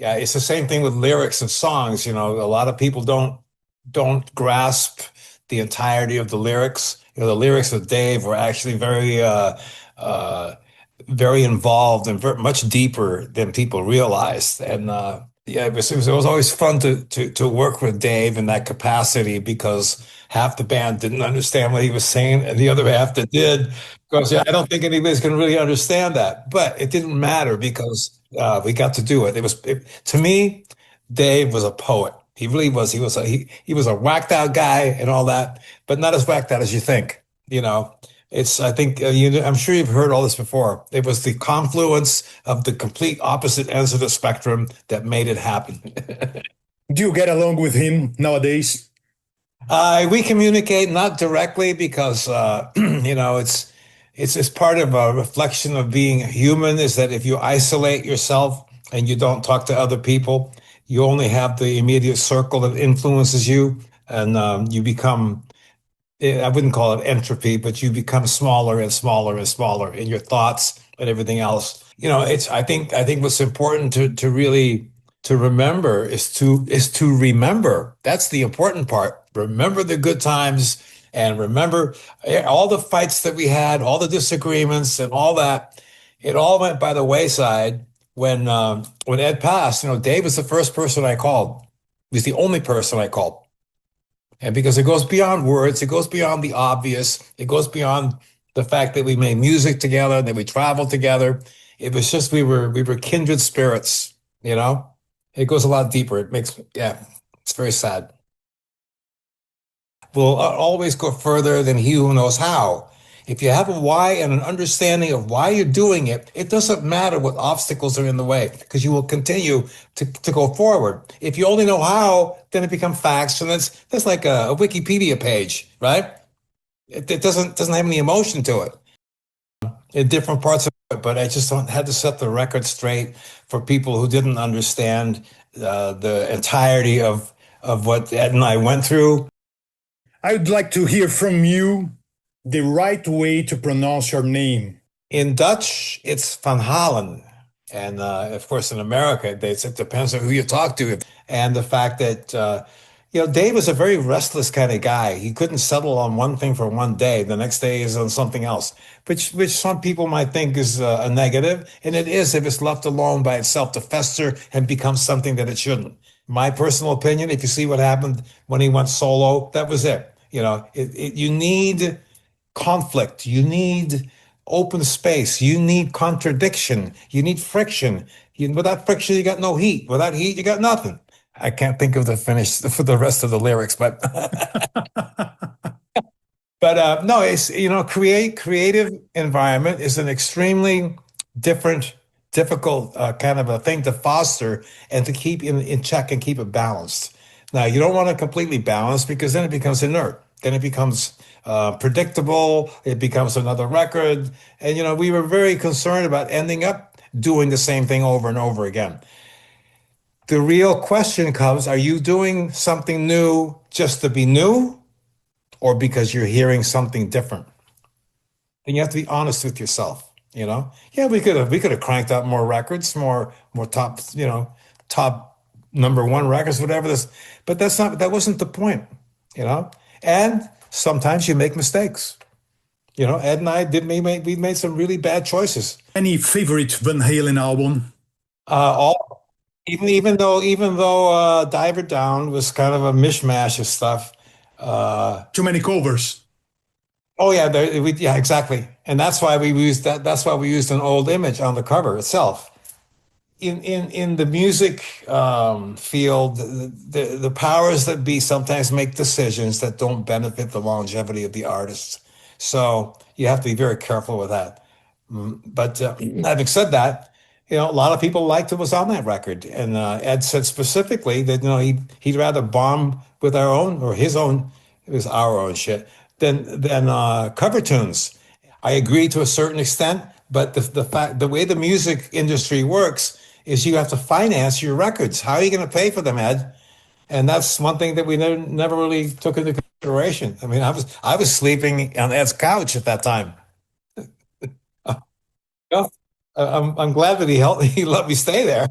Yeah, it's the same thing with lyrics and songs. You know, a lot of people don't grasp the entirety of the lyrics. You know, the lyrics of Dave were actually uh, very involved and much deeper than people realized. And yeah, it was always fun to work with Dave in that capacity because half the band didn't understand what he was saying, and the other half that did. Because yeah, I don't think anybody's going to really understand that, but it didn't matter because we got to do it. To me, Dave was a poet. He really was. He was a whacked out guy and all that, but not as whacked out as you think. You know, I think I'm sure you've heard all this before. It was the confluence of the complete opposite ends of the spectrum that made it happen. Do you get along with him nowadays? We communicate not directly because it's part of a reflection of being human. Is that if you isolate yourself and you don't talk to other people, you only have the immediate circle that influences you, and you become. I wouldn't call it entropy, but you become smaller and smaller and smaller in your thoughts and everything else. You know, it's I think what's important to really to remember is to remember. That's the important part. Remember the good times and remember all the fights that we had, all the disagreements and all that. It all went by the wayside when Ed passed. You know, Dave was the first person I called. He was the only person I called. And because it goes beyond words, it goes beyond the obvious, it goes beyond the fact that we made music together, that we traveled together. It was just we were kindred spirits, you know? It goes a lot deeper. Yeah, it's very sad. Will always go further than he who knows how. If you have a why and an understanding of why you're doing it, it doesn't matter what obstacles are in the way because you will continue to go forward. If you only know how, then it becomes facts, and that's like a Wikipedia page, right? It doesn't have any emotion to it in different parts of it. But I just had to set the record straight for people who didn't understand the entirety of what Ed and I went through. I would like to hear from you the right way to pronounce your name. In Dutch, it's Van Halen. And of course, in America, it depends on who you talk to. And the fact that, Dave was a very restless kind of guy. He couldn't settle on one thing for one day. The next day is on something else, which some people might think is a negative. And it is if it's left alone by itself to fester and become something that it shouldn't. My personal opinion, if you see what happened when he went solo, that was it. You know, you need conflict. You need open space. You need contradiction. You need friction. Without friction, you got no heat. Without heat, you got nothing. I can't think of the finish for the rest of the lyrics, but but no, it's creative environment is an extremely different, difficult kind of a thing to foster and to keep in check and keep it balanced. Now, you don't want to completely balance because then it becomes inert. Then it becomes predictable. It becomes another record. And, we were very concerned about ending up doing the same thing over and over again. The real question comes, are you doing something new just to be new or because you're hearing something different? And you have to be honest with yourself, Yeah, we could have cranked out more records, more top, top number one records, whatever this, but that wasn't the point, you know? And sometimes you make mistakes. Ed and I we made some really bad choices. Any favorite Van Halen album? All even though Diver Down was kind of a mishmash of stuff. Too many covers. Oh yeah, yeah, exactly, and that's why we used that. That's why we used an old image on the cover itself. In the music field, the powers that be sometimes make decisions that don't benefit the longevity of the artist. So you have to be very careful with that. But having said that, a lot of people liked what was on that record, and Ed said specifically that he'd rather bomb with our own or his own, it was our own shit than cover tunes. I agree to a certain extent, but the way the music industry works is you have to finance your records. How are you going to pay for them, Ed? And that's one thing that we never really took into consideration. I mean, I was sleeping on Ed's couch at that time. Yeah. I'm glad that he let me stay there.